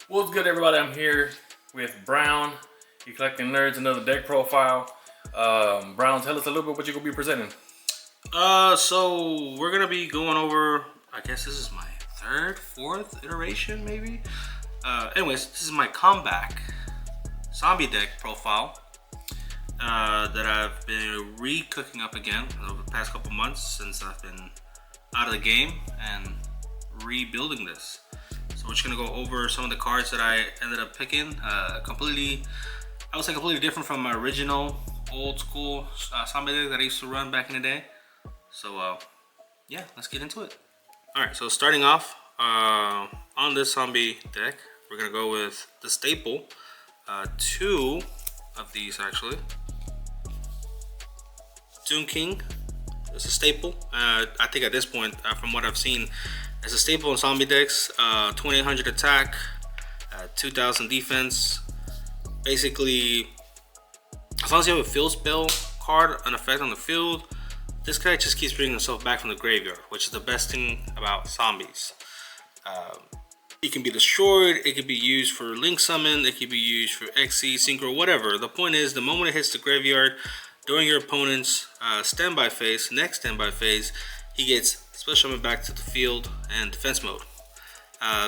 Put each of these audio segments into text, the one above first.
What's good, everybody? I'm here with Brown, Eclectic Nerds, another deck profile. Brown, tell us a little bit what you're gonna be presenting. So we're gonna be going over. I guess this is my fourth iteration, maybe. Anyways, this is my comeback zombie deck profile that I've been re-cooking up again over the past couple months since I've been out of the game and rebuilding this. So we're just gonna go over some of the cards that I ended up picking. I would say completely different from my original old school zombie deck that I used to run back in the day. So yeah, let's get into it. All right, so starting off on this zombie deck, we're gonna go with the staple. Two of these actually. Doom King is a staple. I think at this point, from what I've seen, it's a staple in zombie decks. 2800 attack, 2000 defense. Basically, as long as you have a field spell card, an effect on the field, this guy just keeps bringing himself back from the graveyard, which is the best thing about zombies. It can be destroyed, it can be used for link summon, it can be used for XC, synchro, whatever. The point is, the moment it hits the graveyard, during your opponent's standby phase, next standby phase, he gets special summon back to the field and defense mode.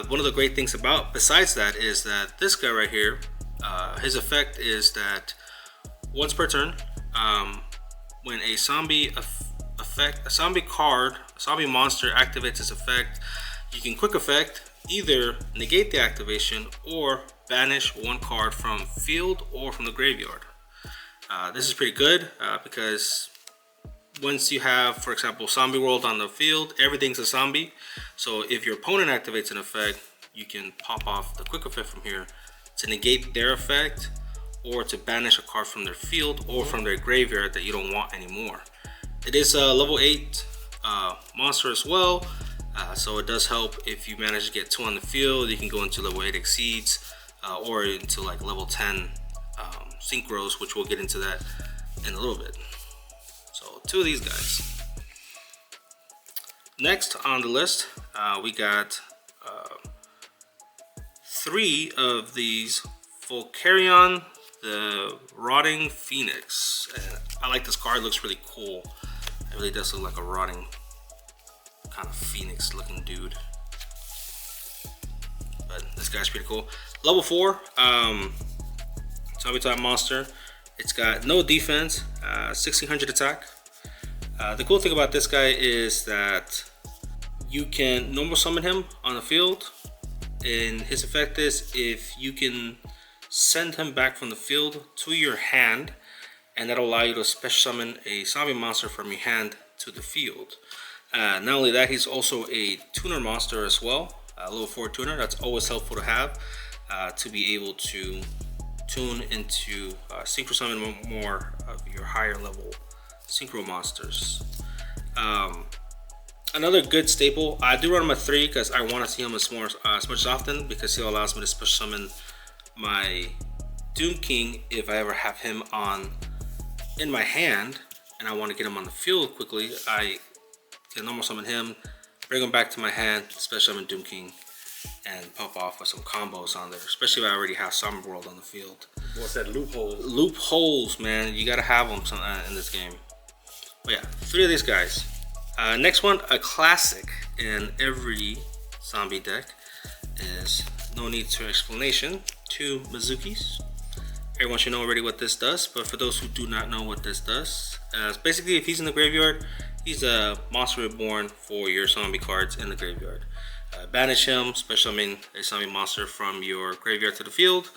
One of the great things besides that is that this guy right here, his effect is that once per turn, when a zombie monster activates its effect, you can quick effect either negate the activation or banish one card from field or from the graveyard. This is pretty good because once you have, for example, Zombie World on the field, everything's a zombie. So if your opponent activates an effect, you can pop off the quick effect from here to negate their effect or to banish a card from their field or from their graveyard that you don't want anymore. It is a level 8 monster as well, so it does help if you manage to get 2 on the field. You can go into level 8 exceeds or into like level 10 synchros, which we'll get into that in a little bit. So 2 of these guys. Next on the list, we got 3 of these Volcarion, the Rotting Phoenix. And I like this card, it looks really cool. It really does look like a rotting kind of phoenix looking dude. But this guy's pretty cool. Level 4, zombie type monster. It's got no defense, 1600 attack. The cool thing about this guy is that you can normal summon him on the field, and his effect is if you can send him back from the field to your hand, and that'll allow you to special summon a zombie monster from your hand to the field. Not only that, he's also a tuner monster as well, a level 4 tuner. That's always helpful to have to be able to tune into synchro summon more of your higher level synchro monsters. Another good staple, I do run him at 3 because I want to see him as much as often, because he allows me to special summon my Doom King if I ever have him on in my hand and I want to get him on the field quickly. I can normal summon him, bring him back to my hand, special summon Doom King, and pop off with some combos on there, especially if I already have Zombie World on the field. What's that, loophole? Loopholes, man, you gotta have them in this game. But yeah, 3 of these guys. Next one, a classic in every zombie deck, is no need to explanation, 2 Mizukis. Everyone should know already what this does, but for those who do not know what this does, basically if he's in the graveyard, he's a monster reborn for your zombie cards in the graveyard. Banish him, special summon a zombie monster from your graveyard to the field.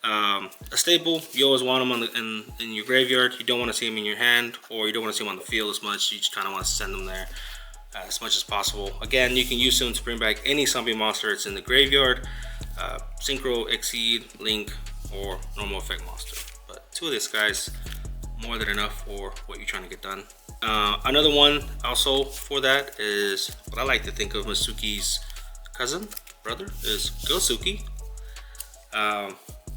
A staple, you always want him in your graveyard. You don't want to see him in your hand, or you don't want to see him on the field as much. You just kind of want to send him there as much as possible. Again, you can use him to bring back any zombie monster that's in the graveyard. Synchro, Exceed, Link, or normal effect monster. But 2 of these guys, more than enough for what you're trying to get done. Another one also for that is what I like to think of Masuki's brother is Gosuki.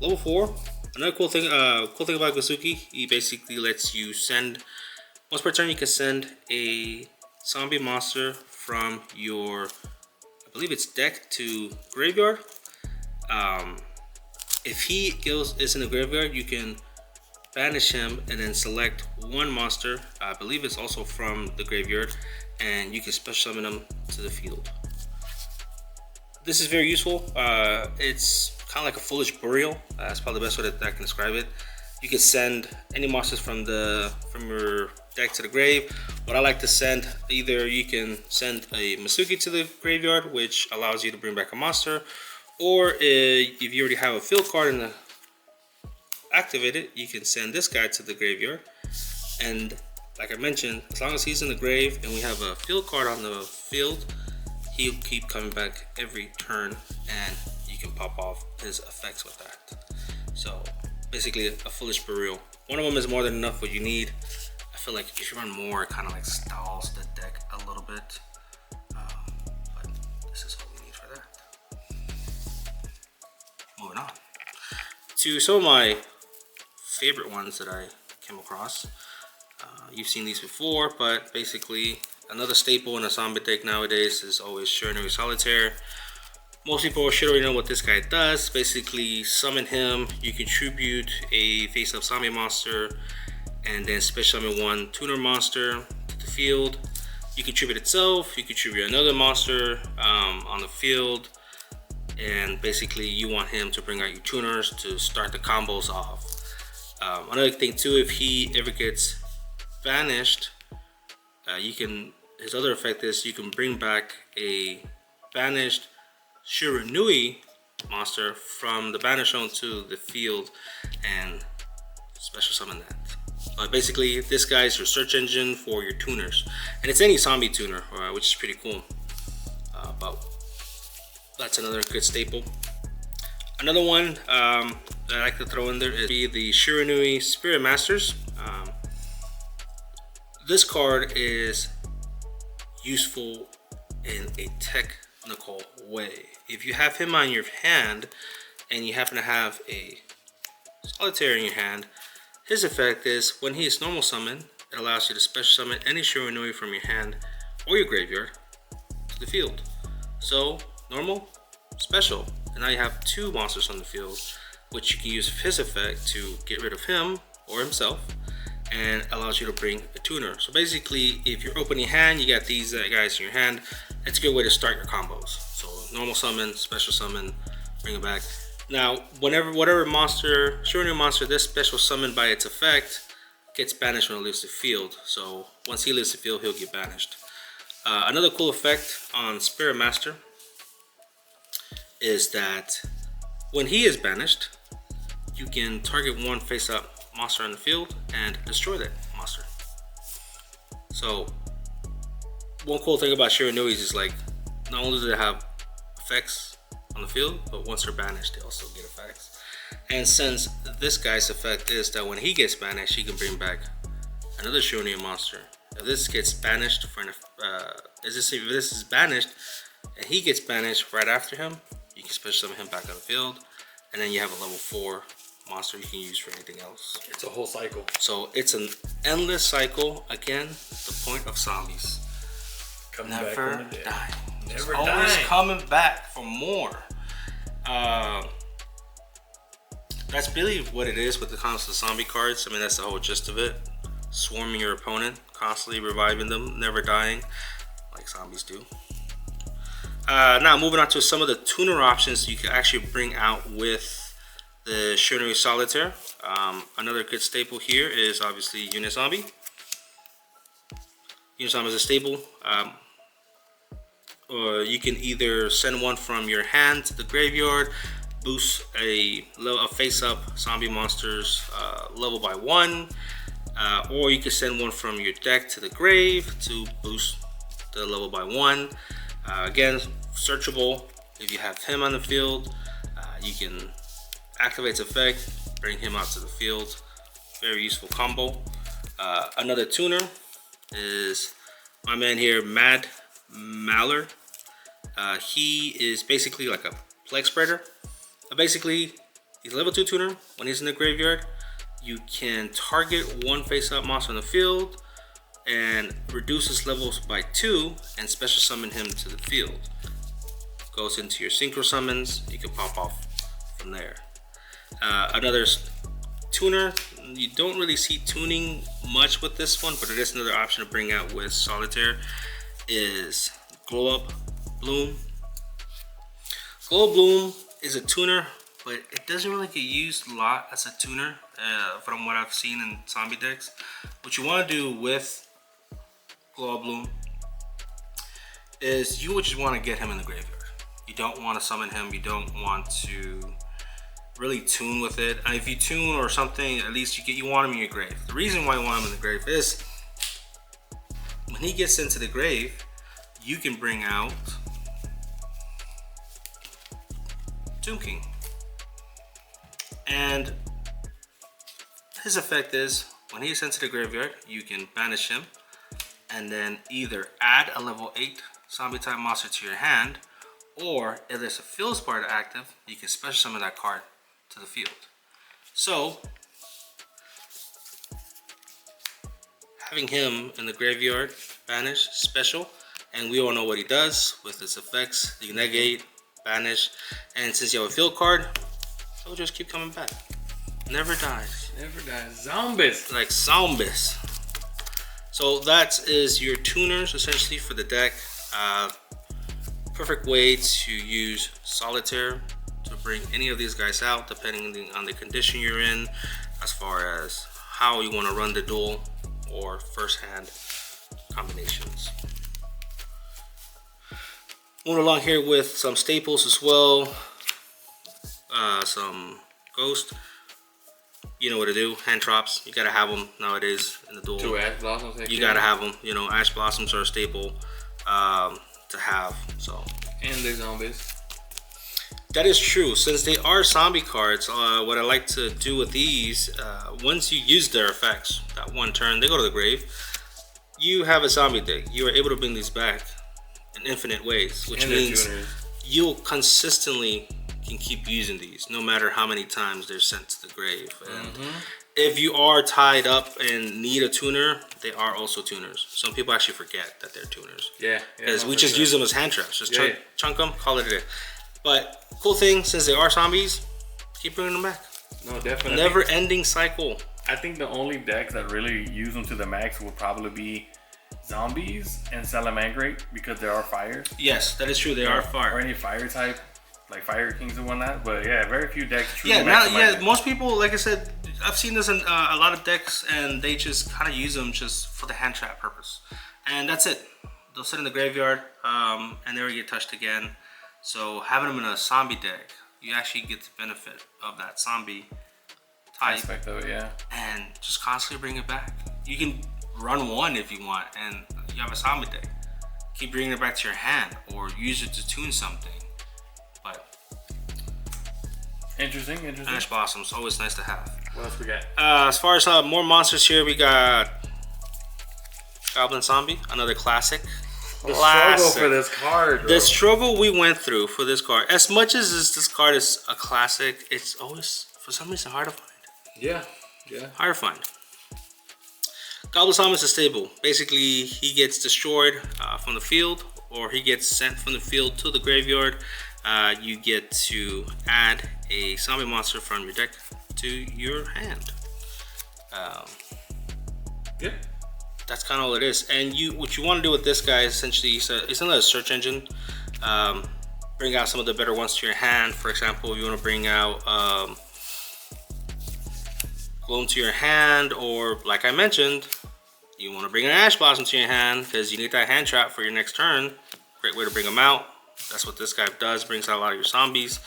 Level 4. Another cool thing about Gosuki, he basically lets you send, once per turn you can send a zombie monster from your, I believe it's deck to graveyard, If he is in the graveyard, you can banish him and then select one monster. I believe it's also from the graveyard, and you can special summon him to the field. This is very useful. It's kind of like a foolish burial. That's probably the best way that I can describe it. You can send any monsters from your deck to the grave. What I like to send, either you can send a Masuki to the graveyard, which allows you to bring back a monster, or if you already have a field card and activate it, you can send this guy to the graveyard. And like I mentioned, as long as he's in the grave and we have a field card on the field, he'll keep coming back every turn, and you can pop off his effects with that. So basically a foolish burial. One of them is more than enough what you need. I feel like if you run more, it kind of like stalls the deck a little bit. But this is what we need for that. Moving on to some of my favorite ones that I came across. You've seen these before, but basically another staple in a zombie deck nowadays is always Shiranui Solitaire. Most people should already know what this guy does. Basically, summon him, you contribute a face-up zombie monster, and then special summon one tuner monster to the field. You contribute itself, you contribute another monster on the field, and basically you want him to bring out your tuners to start the combos off. Another thing too, if he ever gets banished, his other effect is you can bring back a banished Shiranui monster from the banish zone to the field and special summon that. Basically, this guy is your search engine for your tuners, and it's any zombie tuner, which is pretty cool. But that's another good staple. Another one that I like to throw in there is the Shiranui Spirit Masters. This card is useful in a technical way. If you have him on your hand and you happen to have a Solitaire in your hand, his effect is when he is normal summoned, it allows you to special summon any Shiranui from your hand or your graveyard to the field. So normal, special, and now you have two monsters on the field, which you can use his effect to get rid of him or himself, and allows you to bring a tuner. So basically, if you're opening hand, you got these guys in your hand. It's a good way to start your combos. So normal summon, special summon, bring it back. Now, whatever monster, Shiranui monster, this special summon by its effect gets banished when it leaves the field. So once he leaves the field, he'll get banished. Another cool effect on Spirit Master is that when he is banished, you can target one face-up monster on the field and destroy that monster. So one cool thing about Shiranuis is, like, not only do they have effects on the field, but once they're banished, they also get effects. And since this guy's effect is that when he gets banished, he can bring back another Shiranui monster. If this gets banished if this is banished and he gets banished right after him, you can special summon him back on the field, and then you have a level 4 monster you can use for anything else. It's a whole cycle. So it's an endless cycle. Again, the point of zombies. Never die. Never always die. Coming back for more. That's really what it is with the constant zombie cards. I mean, that's the whole gist of it. Swarming your opponent, constantly reviving them, never dying, like zombies do. Now moving on to some of the tuner options you can actually bring out with the Shiranui Solitaire. Another good staple here is obviously Unizombie. Unizombie is a staple. Or you can either send one from your hand to the graveyard, boost a face-up zombie monsters level by 1, or you can send one from your deck to the grave to boost the level by 1. Again, searchable. If you have him on the field, you can activate its effect, bring him out to the field. Very useful combo. Another tuner is my man here, Mad Mallard. He is basically like a plague spreader. Basically, he's a level 2 tuner. When he's in the graveyard, you can target one face-up monster on the field and reduce his levels by 2 and special summon him to the field. Goes into your synchro summons. You can pop off from there. Another tuner, you don't really see tuning much with this one, but it is another option to bring out with solitaire, is Glow Up Bloom. Glow Up Bloom is a tuner, but it doesn't really get used a lot as a tuner from what I've seen in zombie decks. What you want to do with Glow Up Bloom is you would just want to get him in the graveyard. You don't want to summon him, you don't want to really tune with it. And if you tune or something, at least you want him in your grave. The reason why you want him in the grave is when he gets into the grave, you can bring out Tomb King. And his effect is when he gets into the graveyard, you can banish him and then either add a level 8 zombie type monster to your hand, or if there's a field Sparta active, you can special summon that card to the field. So having him in the graveyard, banish, special, and we all know what he does with his effects. You negate, banish, and since you have a field card, he'll just keep coming back. Never dies. Never dies. Zombies. Like zombies. So that is your tuners essentially for the deck. Perfect way to use solitaire to bring any of these guys out depending on the condition you're in, as far as how you want to run the duel or first hand combinations. Moving along here with some staples as well. Some ghost. You know what to do. Hand drops. You gotta have them nowadays in the duel. 2 ash blossoms. You gotta have them. You know, ash blossoms are a staple to have. So. And the zombies. That is true. Since they are zombie cards, what I like to do with these, once you use their effects, that one turn, they go to the grave. You have a zombie deck. You are able to bring these back in infinite ways, which means you'll consistently can keep using these no matter how many times they're sent to the grave. And if you are tied up and need a tuner, they are also tuners. Some people actually forget that they're tuners. Yeah. Because we just use them as hand traps. Just chunk them, call it a day. But cool thing, since they are zombies, keep bringing them back. No, definitely. Never ending cycle. I think the only decks that really use them to the max would probably be zombies and Salamangreat, because there are fires. Yes, that is true. They are fire. Or any fire type, like Fire Kings and whatnot. But yeah, very few decks truly most people, like I said, I've seen this in a lot of decks, and they just kind of use them just for the hand trap purpose, and that's it. They'll sit in the graveyard and never get touched again. So having them in a zombie deck, you actually get the benefit of that zombie type aspect of it, yeah. And just constantly bring it back. You can run one if you want, and you have a zombie deck. Keep bringing it back to your hand, or use it to tune something. But interesting. Ash Blossoms, always nice to have. What else we got? As far as more monsters here, we got Goblin Zombie, another classic. The struggle for this card, bro. The struggle we went through for this card. As much as this card is a classic, it's always, for some reason, hard to find. Yeah. Hard to find. Goblin Zombie is a staple. Basically, he gets destroyed from the field, or he gets sent from the field to the graveyard. You get to add a zombie monster from your deck to your hand. That's kind of all it is. And what you want to do with this guy is essentially, it's another search engine. Bring out some of the better ones to your hand. For example, you want to bring out Gloom to your hand, or like I mentioned, you want to bring an Ash Blossom to your hand because you need that hand trap for your next turn. Great way to bring them out. That's what this guy does, brings out a lot of your zombies.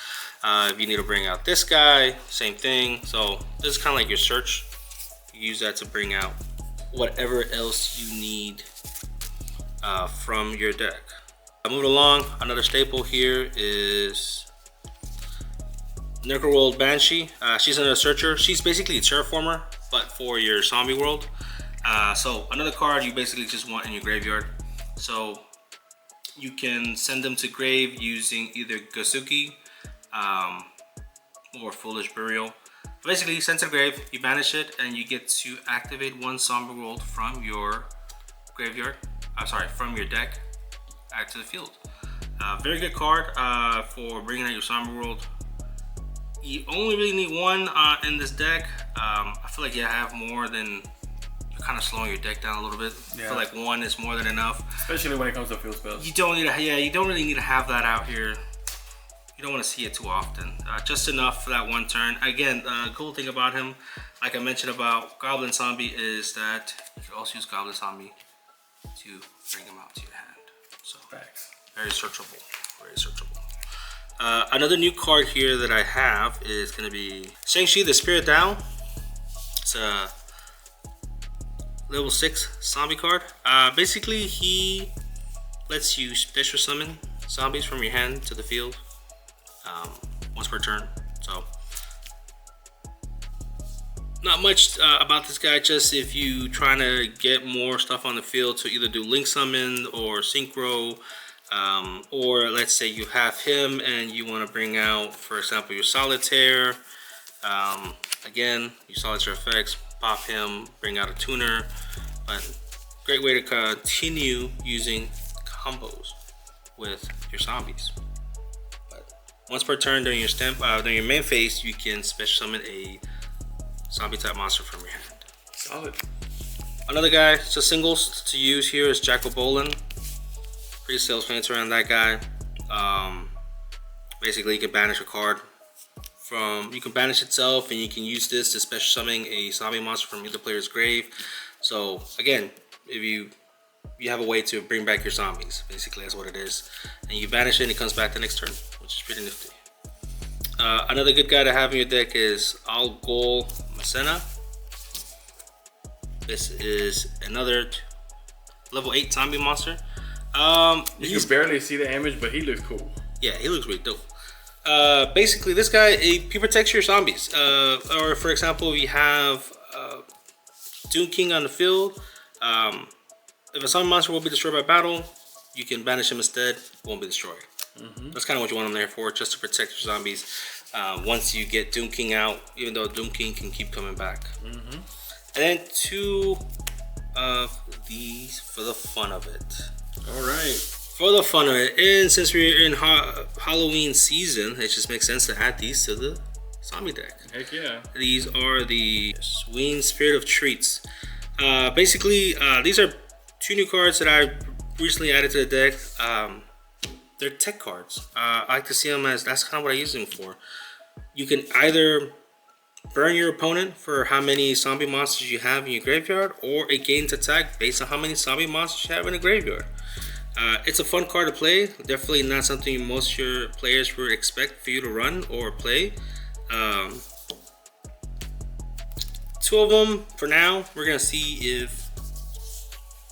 If you need to bring out this guy, same thing. So this is kind of like your search. You use that to bring out whatever else you need from your deck. Moving along, another staple here is Necroworld Banshee. She's another searcher. She's basically a terraformer, but for your zombie world. So another card you basically just want in your graveyard. So you can send them to grave using either Gosuki or Foolish Burial. Basically, you send to the grave, you banish it, and you get to activate one zombie world from your graveyard. From your deck, back to the field. Very good card for bringing out your zombie world. You only really need one in this deck. I feel like you have more than, you're kind of slowing your deck down a little bit. Yeah. I feel like one is more than enough. Especially when it comes to field spells. You don't need to, you don't really need to have that out here. You don't want to see it too often. Just enough for that one turn. Again, cool thing about him, like I mentioned about Goblin Zombie, is that you can also use Goblin Zombie to bring him out to your hand. So very searchable, very searchable. Another new card here that I have is going to be Shang-Chi the Spirit Dao. It's a level 6 zombie card. Basically, he lets you special summon zombies from your hand to the field once per turn. So not much about this guy, just if you trying to get more stuff on the field to either do link summon or synchro, or let's say you have him and you want to bring out, for example, your solitaire. Again, your solitaire effects, pop him, bring out a tuner. But great way to continue using combos with your zombies. But once per turn during your during your main phase, you can special summon a zombie type monster from your hand. Solid. Another guy, just singles to use here, is Jack O'Bolin. Pretty self-explanatory on that guy. Basically, you can banish a card from, you can banish itself, and you can use this to special summon a zombie monster from either player's grave. So again, if you have a way to bring back your zombies, basically that's what it is, and you banish it and it comes back the next turn, which is pretty nifty. Another good guy to have in your deck is Al Ghul Masena. This is another level 8 zombie monster. You can barely see the image, but he looks cool. Yeah, he looks really dope. Basically, this guy, he protects your zombies. Or for example, if you have Doom King on the field, if a zombie monster will be destroyed by battle, you can banish him instead, won't be destroyed. That's kind of what you want him there for, just to protect your zombies once you get Doom King out, even though Doom King can keep coming back. And then 2 of these for the fun of it. Alright. For the fun of it, and since we're in Halloween season, it just makes sense to add these to the zombie deck. Heck yeah. These are the Swing Spirit of Treats. Basically, these are 2 new cards that I recently added to the deck. They're tech cards. I like to see them as, that's kind of what I use them for. You can either burn your opponent for how many zombie monsters you have in your graveyard, or it gains attack based on how many zombie monsters you have in the graveyard. It's a fun card to play. Definitely not something most of your players would expect for you to run or play. 2 of them for now. We're gonna see if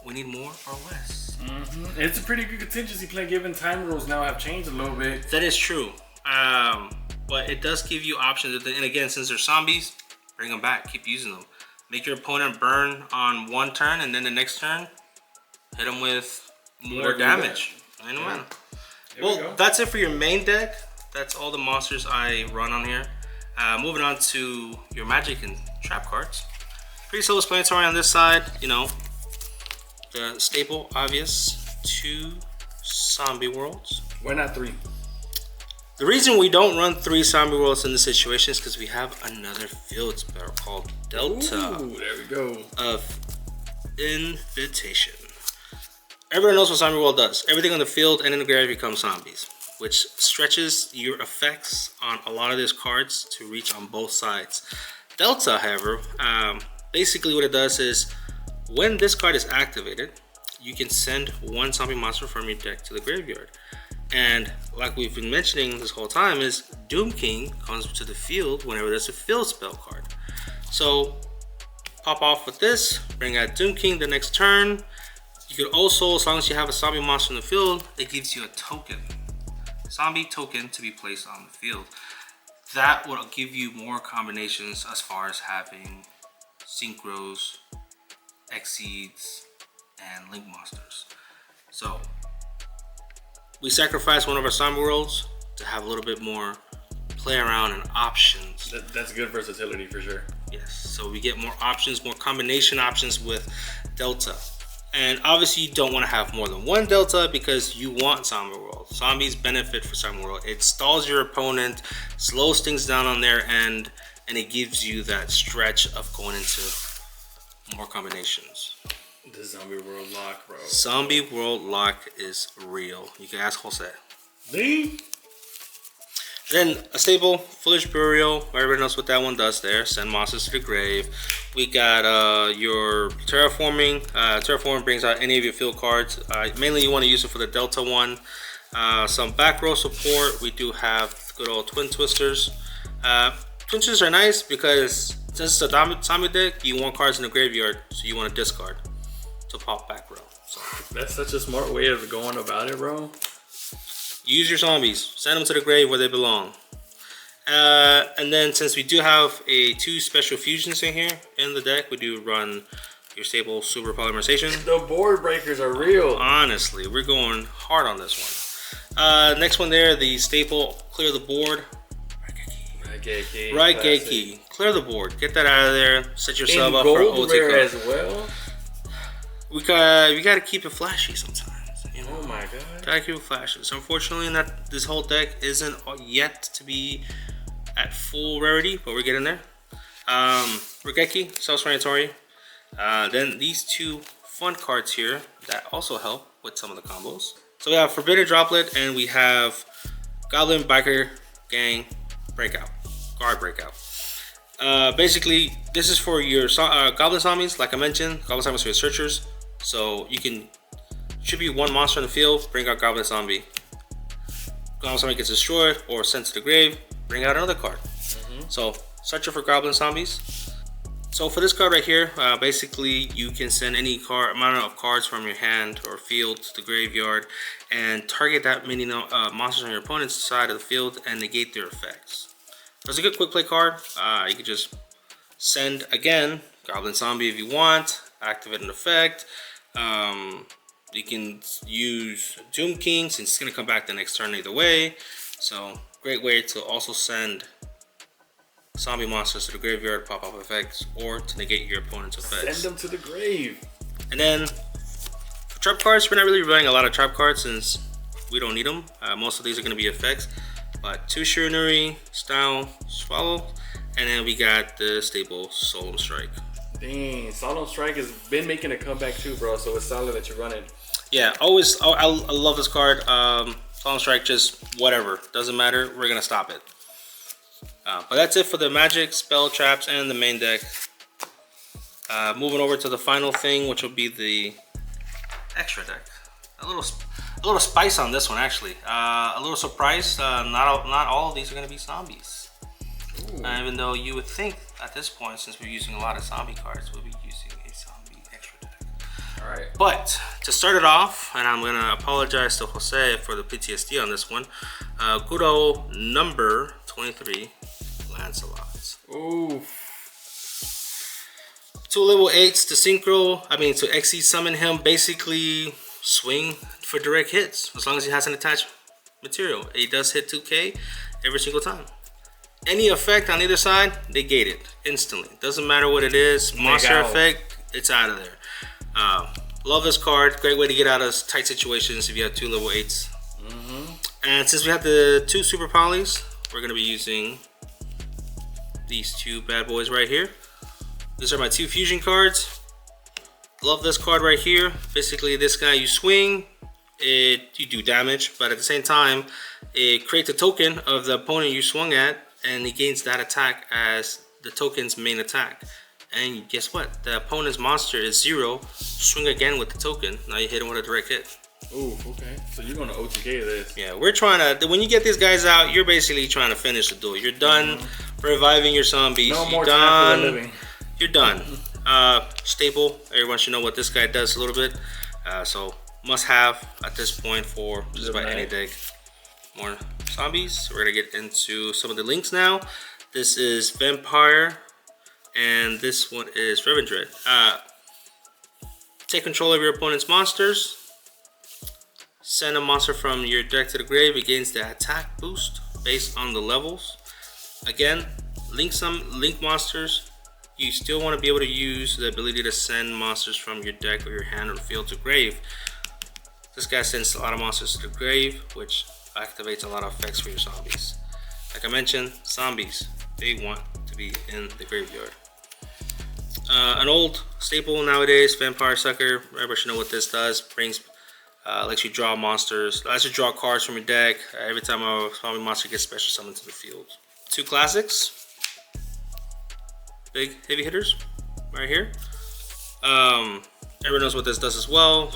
we need more or less. It's a pretty good contingency play, given time rules now have changed a little bit. That is true. But it does give you options. And again, since they're zombies, bring them back. Keep using them. Make your opponent burn on 1 turn, and then the next turn, hit them with more damage. I know, man. Well, that's it for your main deck. That's all the monsters I run on here. Moving on to your magic and trap cards. Pretty self-explanatory on this side. You know, the staple, obvious 2 zombie worlds. Why not 3? The reason we don't run 3 zombie worlds in this situation is because we have another field spell called Delta. Ooh, there we go. Of Invitation. Everyone knows what zombie world does. Everything on the field and in the graveyard becomes zombies, which stretches your effects on a lot of these cards to reach on both sides. Delta, however, basically what it does is when this card is activated, you can send 1 zombie monster from your deck to the graveyard. And like we've been mentioning this whole time, is Doom King comes to the field whenever there's a field spell card. So pop off with this, bring out Doom King the next turn. You could also, as long as you have a zombie monster in the field, it gives you a token, zombie token, to be placed on the field. That will give you more combinations as far as having synchros, exceeds, and link monsters. So we sacrifice one of our zombie worlds to have a little bit more play around and options. That's good versatility for sure. Yes, so we get more options, more combination options with Delta. And obviously you don't want to have more than one Delta because you want Zombie World. Zombies benefit for Zombie World. It stalls your opponent, slows things down on their end, and it gives you that stretch of going into more combinations. The Zombie World lock, bro. Zombie World lock is real. You can ask Jose. Me? Then a staple, Foolish Burial. Everybody knows what that one does there. Send monsters to the grave. We got your Terraforming. Terraforming brings out any of your field cards. Mainly you want to use it for the Delta one. Some back row support. We do have good old Twin Twisters. Twin Twisters are nice because since it's a zombie deck, you want cards in the graveyard, so you want to discard to pop back row. So that's such a smart way of going about it, bro. Use your zombies, send them to the grave where they belong. And then since we do have two special fusions in here in the deck, we do run your stable Super Polymerization. The board breakers are real. Honestly, we're going hard on this one. Next one there, the staple Clear the Board. Right gate key. Clear the board. Get that out of there. Set yourself up for gold rare OTK. as well. We gotta keep it flashy sometimes. You know? Oh my god. Gotta keep it flashy. So unfortunately, this whole deck isn't yet to be at full rarity, but we're getting there. Regeki, Self-Explanatory. Then these two fun cards here that also help with some of the combos. So we have Forbidden Droplet and we have Goblin Biker Gang Breakout. Guard Breakout. Basically, this is for your Goblin Zombies, like I mentioned. Goblin Zombies for your searchers. So you can tribute one monster in the field, bring out Goblin Zombie. Goblin Zombie gets destroyed or sent to the grave, bring out another card. So searcher for Goblin Zombies. So for this card right here, basically you can send any amount of cards from your hand or field to the graveyard and target that many monsters on your opponent's side of the field and negate their effects. So it's a good quick play card. You can just send again Goblin Zombie if you want, activate an effect. You can use Doom King since it's gonna come back the next turn either way. So great way to also send zombie monsters to the graveyard, pop up effects, or to negate your opponent's effects. Send them to the grave. And then for trap cards, we're not really running a lot of trap cards since we don't need them. Most of these are gonna be effects. But 2 Shiranuri, Style, Swallow, and then we got the staple Solemn Strike. Dang, Solemn Strike has been making a comeback too, bro. So it's solid that you're running. Yeah, always. I love this card. Solemn Strike, just whatever, doesn't matter. We're gonna stop it. But that's it for the magic, spell, traps, and the main deck. Moving over to the final thing, which will be the extra deck. A little spice on this one, actually. A little surprise. Not all of these are gonna be zombies. Even though you would think at this point, since we're using a lot of zombie cards, we'll be using a zombie extra deck. All right. But to start it off, and I'm gonna apologize to Jose for the PTSD on this one. Good old number 23, Lancelot. Ooh. 2 level 8s to synchro. To XE summon him. Basically, swing for direct hits as long as he has an attached material. He does hit 2k every single time. Any effect on either side, negate it instantly. Doesn't matter what it is. Monster effect, it's out of there. Love this card. Great way to get out of tight situations if you have 2 level 8s. And since we have the 2 super polys, we're going to be using these 2 bad boys right here. These are my 2 fusion cards. Love this card right here. Basically, this guy, you swing, you do damage, but at the same time, it creates a token of the opponent you swung at, and it gains that attack as the token's main attack. And guess what? The opponent's monster is 0. Swing again with the token. Now you hit him with a direct hit. Ooh, okay. So you're gonna OTK this. Yeah, we're trying to. When you get these guys out, you're basically trying to finish the duel. You're done reviving your zombies. No more time for the living. You're done. Staple. Everyone should know what this guy does a little bit. So must have at this point for just about any deck. More zombies. We're gonna get into some of the links now. This is Vampire, and this one is Revendread. Take control of your opponent's monsters. Send a monster from your deck to the grave. It gains the attack boost based on the levels. Again, link monsters you still want to be able to use the ability to send monsters from your deck or your hand or field to grave. This guy sends a lot of monsters to the grave, which activates a lot of effects for your zombies. Like I mentioned, zombies, they want to be in the graveyard. An old staple nowadays, Vampire Sucker. Everybody should know what this does. Brings, lets you draw monsters, lets you draw cards from your deck every time a zombie monster gets special summoned to the field. 2 classics. Big heavy hitters right here. Everyone knows what this does as well.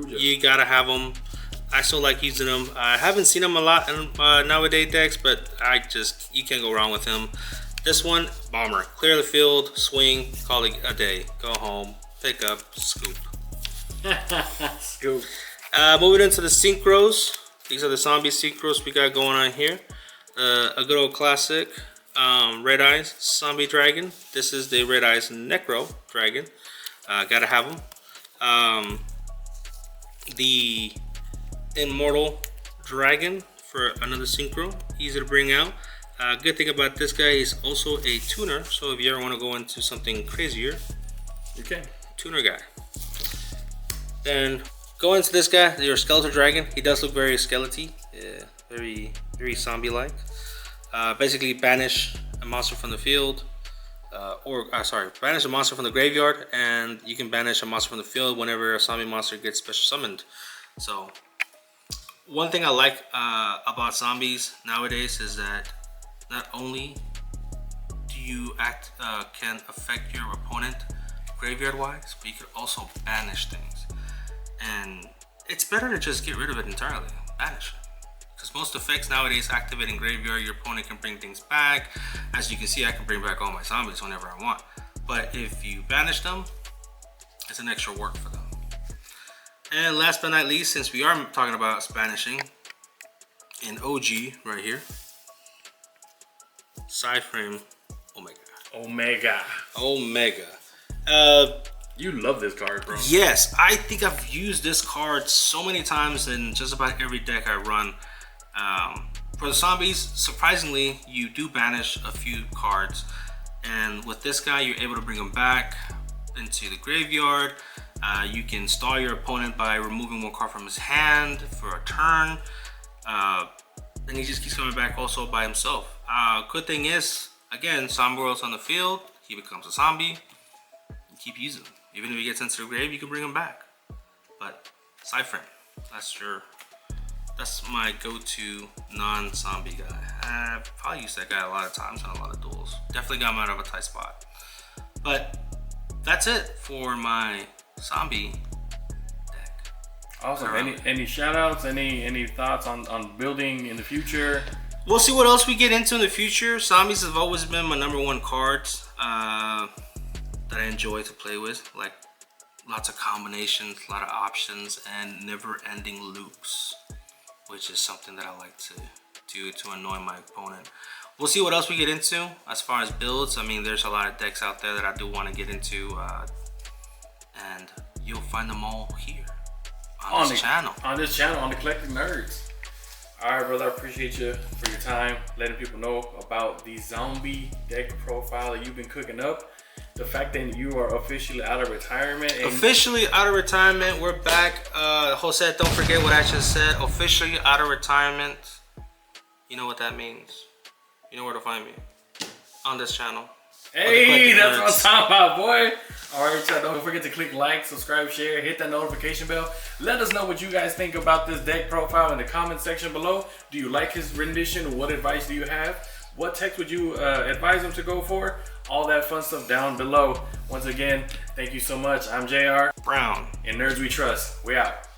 You gotta have them. I still like using them. I haven't seen them a lot in nowadays decks, but you can't go wrong with them. This one, Bomber. Clear the field, swing, call it a day. Go home, pick up, scoop. Scoop. Moving into the synchros. These are the zombie synchros we got going on here. A good old classic. Red Eyes Zombie Dragon. This is the Red Eyes Necro Dragon. Gotta have them. The Immortal Dragon for another synchro. Easy to bring out. Good thing about this guy is also a tuner. So if you ever want to go into something crazier, you can. Tuner guy. Then go into this guy, your Skeletal Dragon. He does look very skeletal-y. Very zombie-like. Basically banish a monster from the field, banish a monster from the graveyard, and you can banish a monster from the field whenever a zombie monster gets special summoned. So one thing I like about zombies nowadays is that not only do you can affect your opponent graveyard wise, but you could also banish things, and it's better to just get rid of it entirely. Banish it. Because most effects nowadays activate in graveyard, your opponent can bring things back. As you can see, I can bring back all my zombies whenever I want. But if you banish them, it's an extra work for them. And last but not least, since we are talking about banishing, an OG right here, Psyframe Omega. Omega. You love this card, bro. Yes, I think I've used this card so many times in just about every deck I run. For the zombies, surprisingly, you do banish a few cards, and with this guy, you're able to bring him back into the graveyard. You can stall your opponent by removing 1 card from his hand for a turn. Then he just keeps coming back also by himself. Good thing is, again, zombie world's on the field, he becomes a zombie. You keep using him. Even if he gets into the grave, you can bring him back. But Psyframe, that's my go-to non-zombie guy. I've probably used that guy a lot of times on a lot of duels. Definitely got him out of a tight spot. But that's it for my zombie deck. Awesome. Any shout-outs? Any thoughts on building in the future? We'll see what else we get into in the future. Zombies have always been my #1 cards that I enjoy to play with. Like lots of combinations, a lot of options, and never-ending loops, which is something that I like to do to annoy my opponent. We'll see what else we get into as far as builds. I mean, there's a lot of decks out there that I do want to get into, and you'll find them all here on this channel. On this channel, on Eclectic Nerds. All right, brother, I appreciate you for your time, letting people know about the zombie deck profile that you've been cooking up. The fact that you are officially out of retirement. Officially out of retirement. We're back. Jose, don't forget what I just said. Officially out of retirement. You know what that means. You know where to find me. On this channel. Hey, that's what I'm talking about, boy. Alright, so don't forget to click like, subscribe, share, hit that notification bell. Let us know what you guys think about this deck profile in the comment section below. Do you like his rendition? What advice do you have? What text would you advise him to go for? All that fun stuff down below. Once again, thank you so much. I'm JR. Brown. In Nerds We Trust. We out.